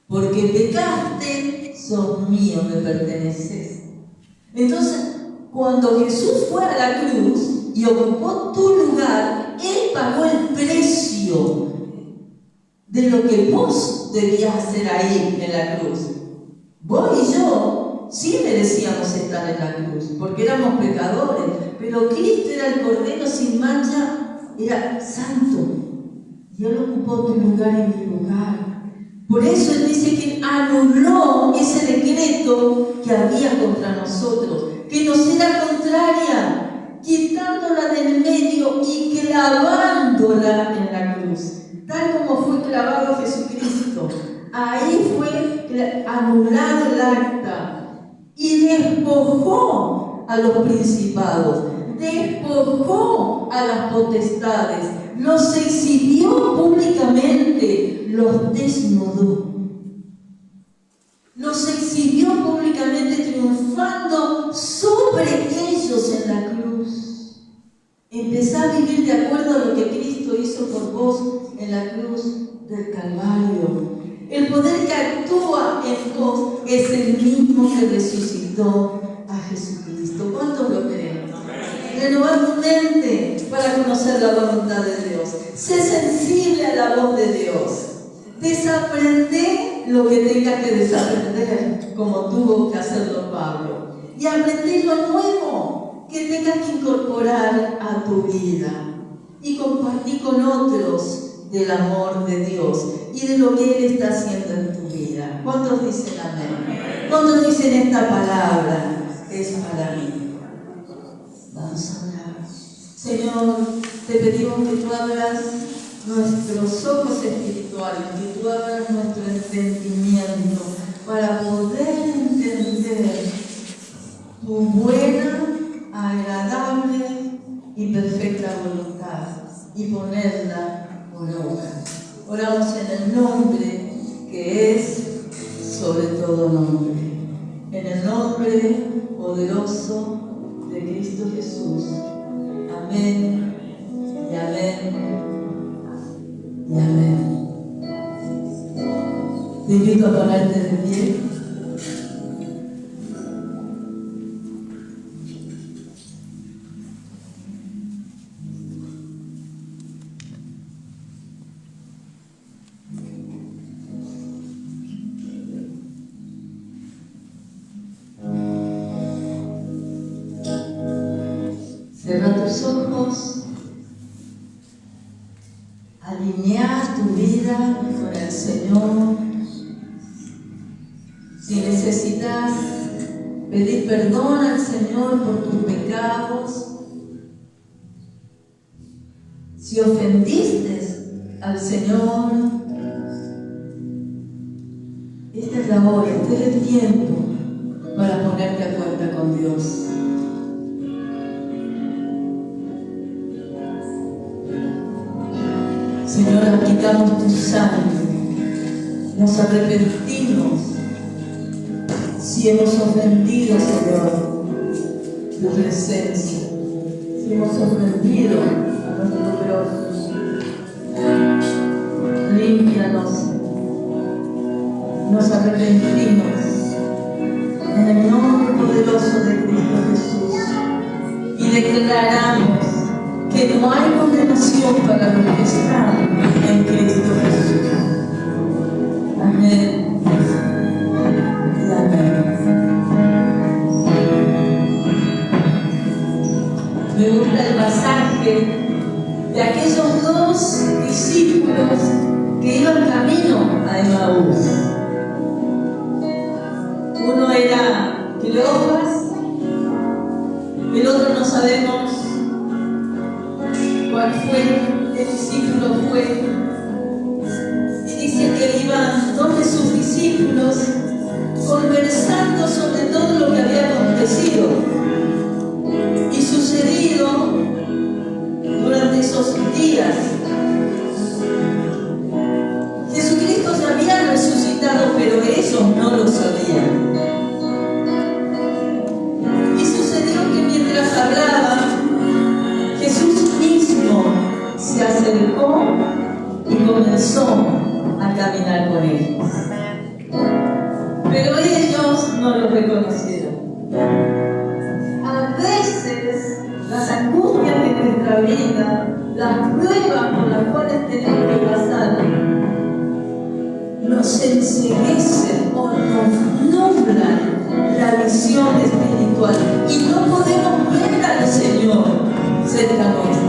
porque pecaste, sos mío, me perteneces. Entonces, cuando Jesús fue a la cruz y ocupó tu lugar, Él pagó el precio de lo que vos debías hacer ahí en la cruz. Vos y yo sí merecíamos estar en la cruz, porque éramos pecadores, pero Cristo era el Cordero sin mancha, era santo, y Él ocupó tu lugar y mi lugar. Por eso Él dice que anuló ese decreto que había contra nosotros, que nos era contraria, quitándola del medio y clavándola en la cruz, tal como fue clavado Jesucristo. Ahí fue anulado el acta y despojó a los principados, despojó a las potestades, los exhibió públicamente, los desnudó. Los exhibió públicamente, triunfando sobre ellos en la cruz. Empezá a vivir de acuerdo a lo que Cristo hizo por vos en la cruz del Calvario. El poder que actúa en vos es el mismo que resucitó a Jesucristo. ¿Cuántos lo creen? Renovar tu mente para conocer la voluntad de Dios. Sé sensible a la voz de Dios. Desaprende lo que tengas que desaprender, como tuvo que hacerlo Pablo. Y aprender lo nuevo que tengas que incorporar a tu vida. Y compartir con otros del amor de Dios y de lo que Él está haciendo en tu vida. ¿Cuántos dicen amén? ¿Cuántos dicen esta palabra es para mí? Vamos a orar. Señor, te pedimos que tú abras nuestros ojos espirituales, que tú abras nuestro entendimiento para poder entender tu buena, agradable y perfecta voluntad y ponerla por obra. Oramos en el nombre que es sobre todo nombre, en el nombre poderoso de Cristo Jesús. Amén y amén y amén. Te invito a ponerte de pie. Cierra tus ojos, alinea tu vida con el Señor. Si necesitas pedir perdón al Señor por tus pecados, si ofendiste al Señor, esta es la hora, este es el tiempo para ponerte a cuenta con Dios. Señor, aplicamos tu sangre, nos arrepentimos si hemos ofendido, Señor, tu presencia, si hemos ofendido a nuestro prójimo. Límpianos, nos arrepentimos en el nombre poderoso de Cristo Jesús y declaramos que no hay condenación para los que están en Cristo Jesús. Amén y amén. Me gusta el pasaje de aquellos dos discípulos que iban camino a Emaús. Uno era Cleofas, el otro no sabemos cuál fue, el discípulo fue. Y dice que iban dos de sus discípulos conversando sobre todo lo que había acontecido y sucedido durante nuestra vida, las pruebas por las cuales tenemos que pasar, nos enceguecen o nos nublan la visión espiritual y no podemos ver al Señor cerca nuestro.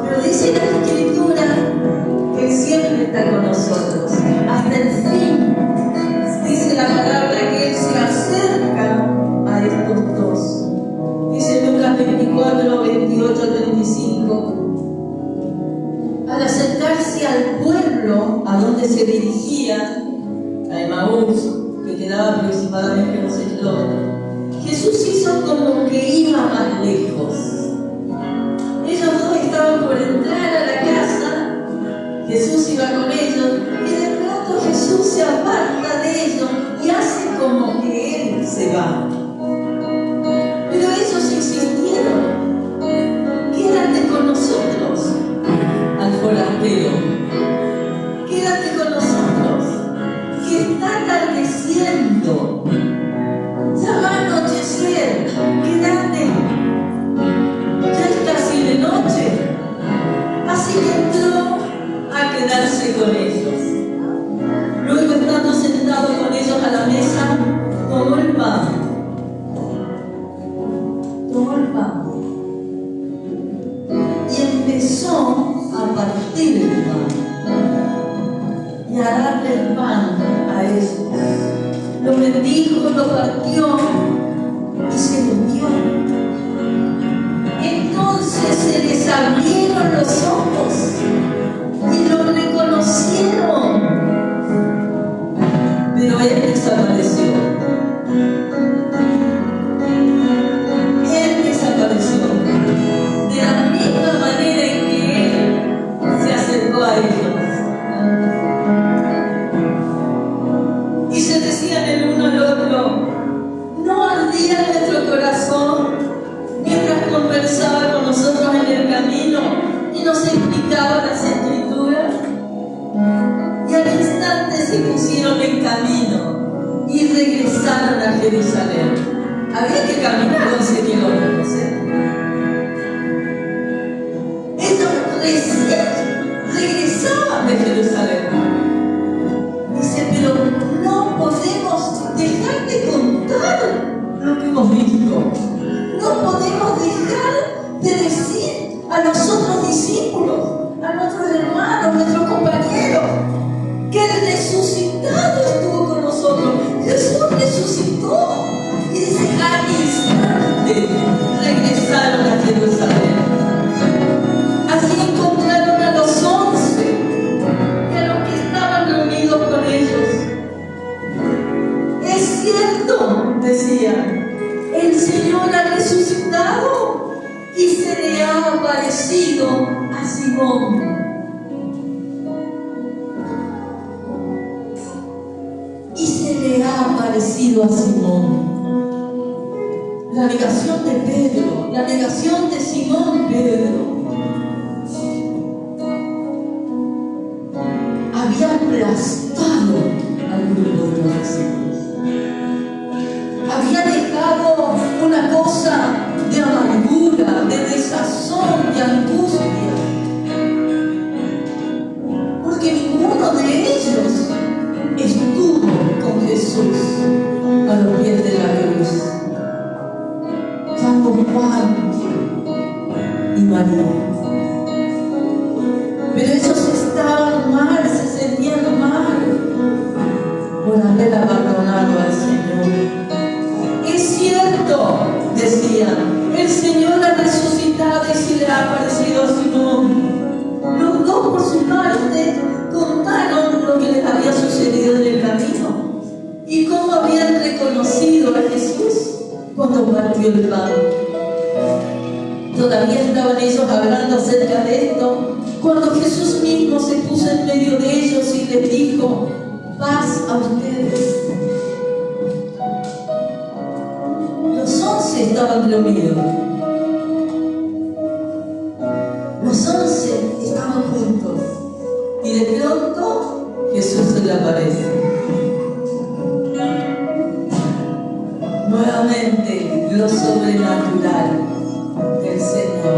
Pero dice la Escritura que Él siempre está con nosotros, hasta el fin. Dice la palabra que Él se acerca a estos dos. Dice Lucas 24, 28, 35. Al acercarse al pueblo a donde se dirigían, a Emaús, que quedaba aproximadamente unos kilómetros, Jesús hizo como que iba más lejos. Ellos dos estaban por entrar a la casa, Jesús iba con ellos, y de pronto Jesús se aparta de ellos y hace como que Él se va. Pero ellos insistieron: quédate con nosotros, al forastero, quédate con nosotros, que está atardeciendo, ya va a anochecer, quédate, ya es casi de noche. Así que entró a quedarse con ellos. Luego, estando sentado con ellos a la mesa, tomó el pan, y empezó a partir el pan y a darle el pan a ellos. Lo bendijo, lo partió y se lo dio. Entonces se les abrieron los ojos y lo reconocieron, pero Él desapareció. De la misma manera en que Él se acercó a ellos. Y se decían el uno al otro: ¿no ardía nuestro corazón mientras conversaba con nosotros en el camino y nos explicaba las Escrituras? Y al instante se pusieron en camino y regresaron a Jerusalén. Había que caminar 11 kilómetros, Ellos recién regresaban de Jerusalén. Dice: pero no podemos dejar de contar lo que hemos visto. No podemos dejar de decir a los otros discípulos, a nuestros hermanos, nuestros compañeros, que el resucitado estuvo con nosotros. Jesús resucitó. Y dice: al instante regresaron a Jerusalén. Así encontraron a los 11 y a los que estaban reunidos con ellos. Es cierto, decían, el Señor ha resucitado y se le ha aparecido a Simón. Y se le ha aparecido a Simón. La negación de Pedro, la negación de Simón Pedro, había aplastado al grupo de los discípulos. Había dejado una cosa de amargura, de desazón, de angustia, porque ninguno de ellos estuvo con Jesús a los pies de la cruz. Juan y María. Pero ellos estaban mal, se sentían mal por haber abandonado al Señor. Es cierto, decían, el Señor ha resucitado y se le ha aparecido a Simón. Los dos, por su parte, contaron lo que les había sucedido en el camino y cómo habían reconocido a Jesús cuando partió el pan. Todavía estaban ellos hablando acerca de esto cuando Jesús mismo se puso en medio de ellos y les dijo: paz a ustedes. Los 11 estaban reunidos. Los 11 estaban juntos. Y de pronto Jesús se le aparece. Nuevamente lo sobrenatural del Señor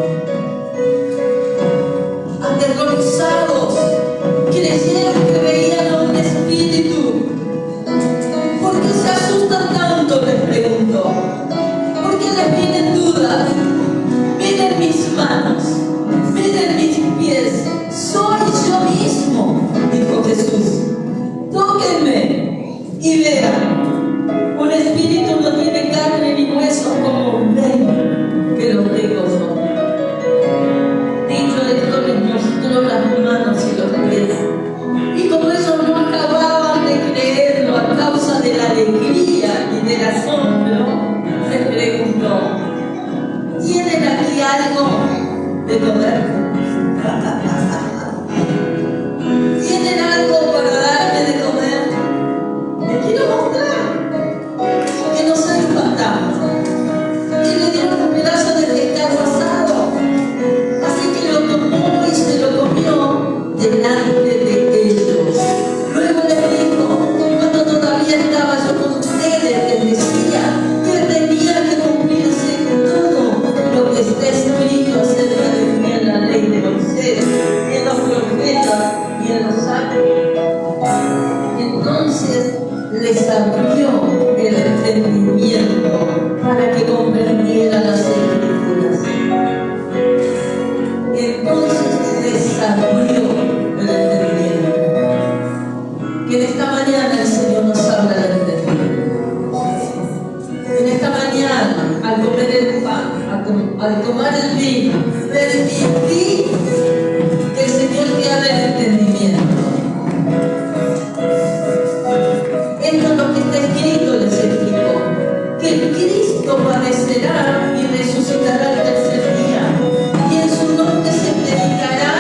de comer? ¿Tienen algo para darme de comer? Les quiero mostrar que no soy un fantasma. Y le dieron un pedazo de pescado asado. Así que lo tomó y se lo comió delante de ellos. Luego les dijo, cuando todavía estaba yo con ustedes, les decía que tenía que cumplirse todo lo que está escrito acerca de mí en la ley de Moisés, en los profetas y en los salmos. Entonces les abrió el entendimiento para que comprendieran las escrituras. Entonces les abrió el entendimiento. Que en esta mañana el Señor nos habla del entendimiento. En esta mañana, al comer el pan, al tomar el vino, permití que el Señor te abra el entendimiento. Esto es lo que está escrito, les explicó, que el Cristo padecerá y resucitará el tercer día, y en su nombre se predicará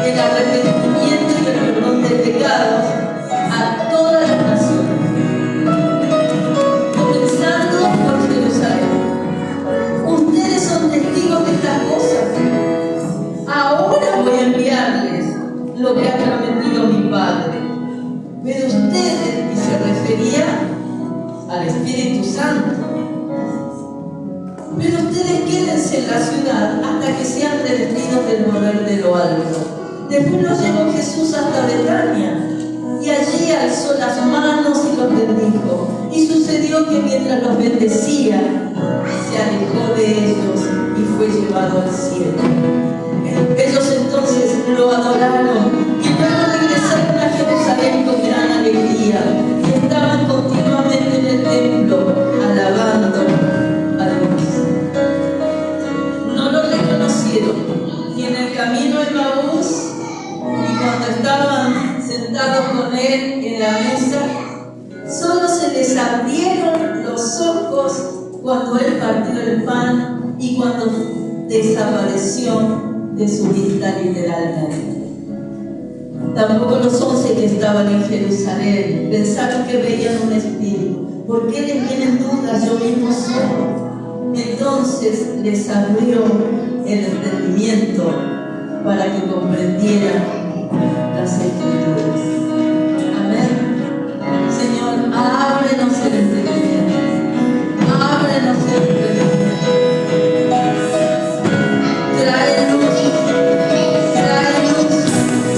el arrepentimiento y el perdón de pecados a todas las naciones, comenzando por Jerusalén. Ustedes son testigos de estas cosas. Ahora voy a enviarles lo que ha prometido mi Padre. Pero ustedes, y se refería al Espíritu Santo, pero ustedes quédense en la ciudad hasta que sean revestidos del poder de lo alto. Después los llevó Jesús hasta Betania, y allí alzó las manos y los bendijo. Y sucedió que mientras los bendecía, se alejó de ellos y fue llevado al cielo. Ellos entonces lo adoraron y luego regresaron a Jerusalén con gran alegría y estaban continuamente en el templo alabando a Dios. No lo reconocieron ni en el camino de Maús ni cuando estaban sentados con él en la mesa. Solo se les abrieron los ojos cuando él partió el pan y cuando desapareció de su vista literalmente. Tampoco los 11 que estaban en Jerusalén pensaron que veían un espíritu. ¿Por qué les vienen dudas? Yo mismo soy. Entonces les abrió el entendimiento para que comprendieran las escrituras. Amén. Señor, ábrenos el entendimiento. Ábrenos el entendimiento. Trae luz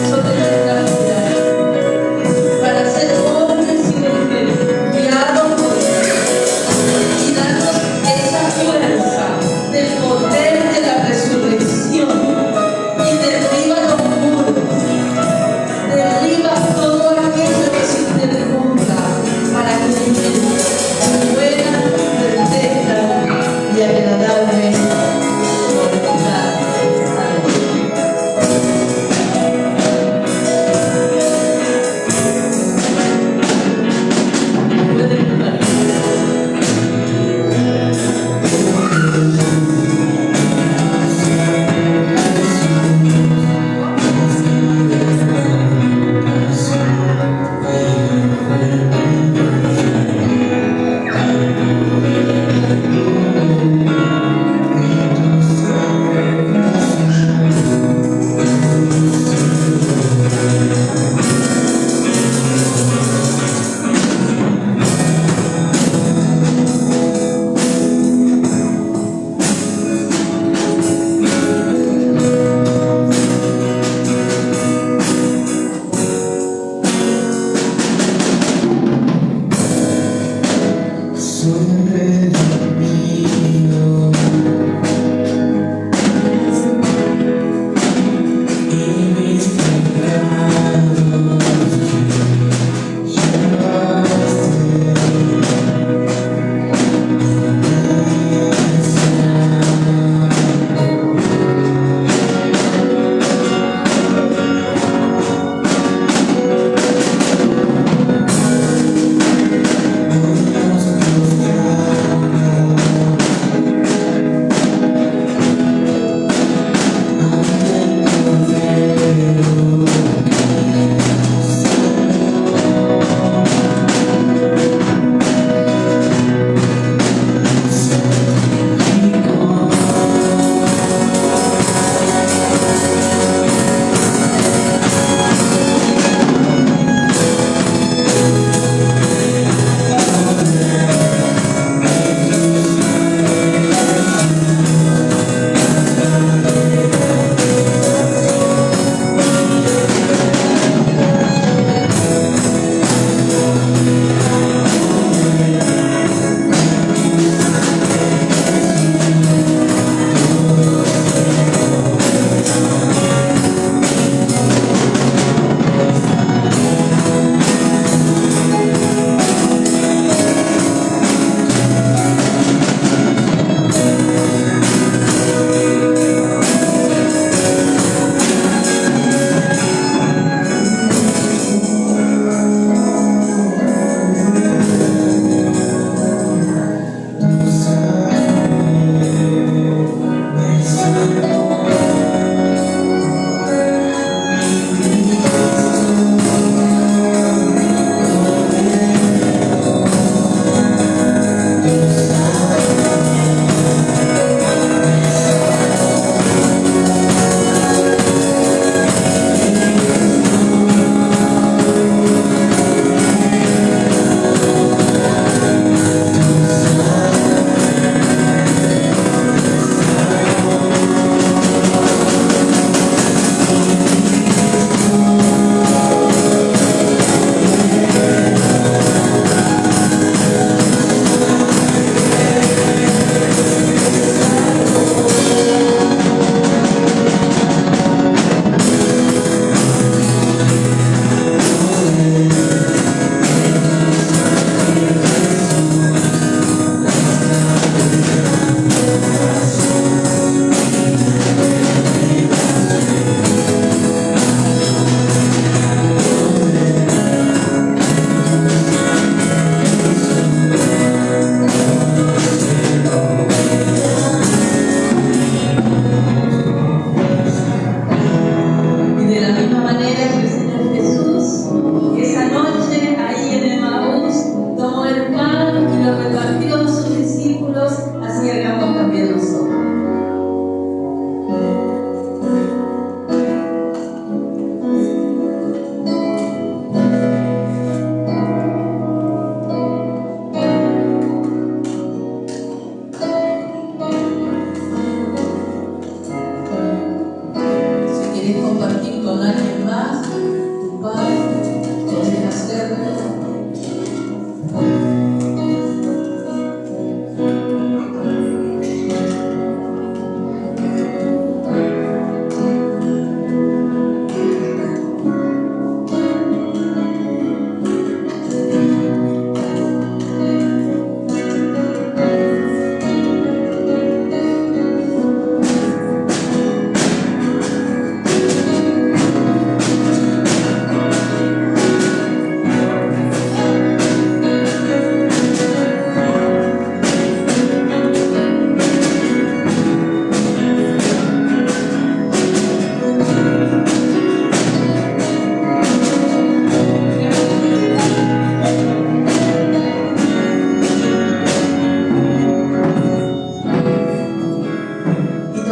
sobre nuestra vida para ser hombres y mujeres guiados por Dios y darnos esa fuerza del poder de la resurrección y derriba los muros, derriba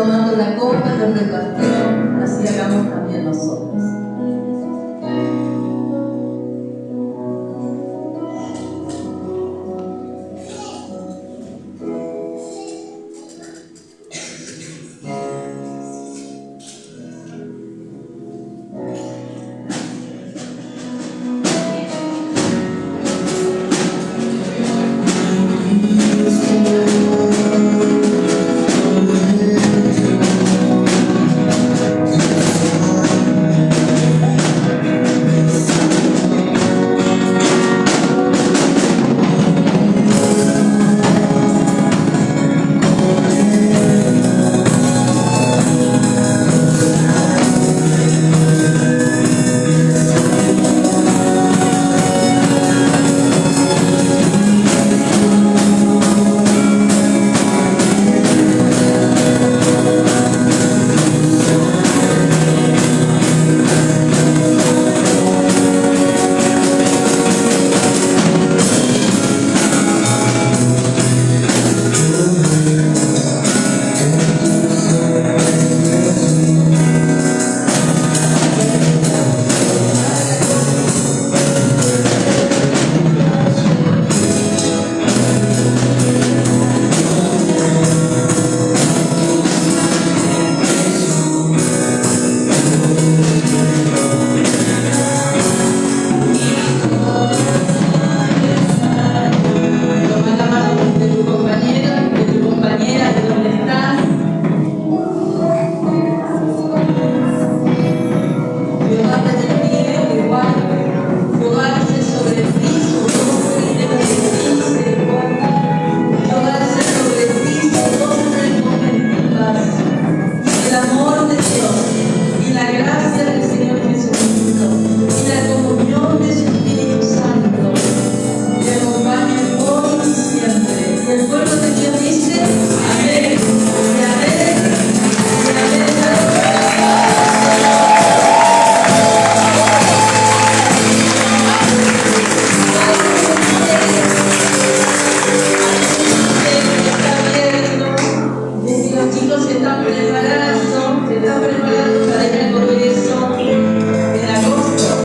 tomando la copa del repartidor, así hagamos también nosotros.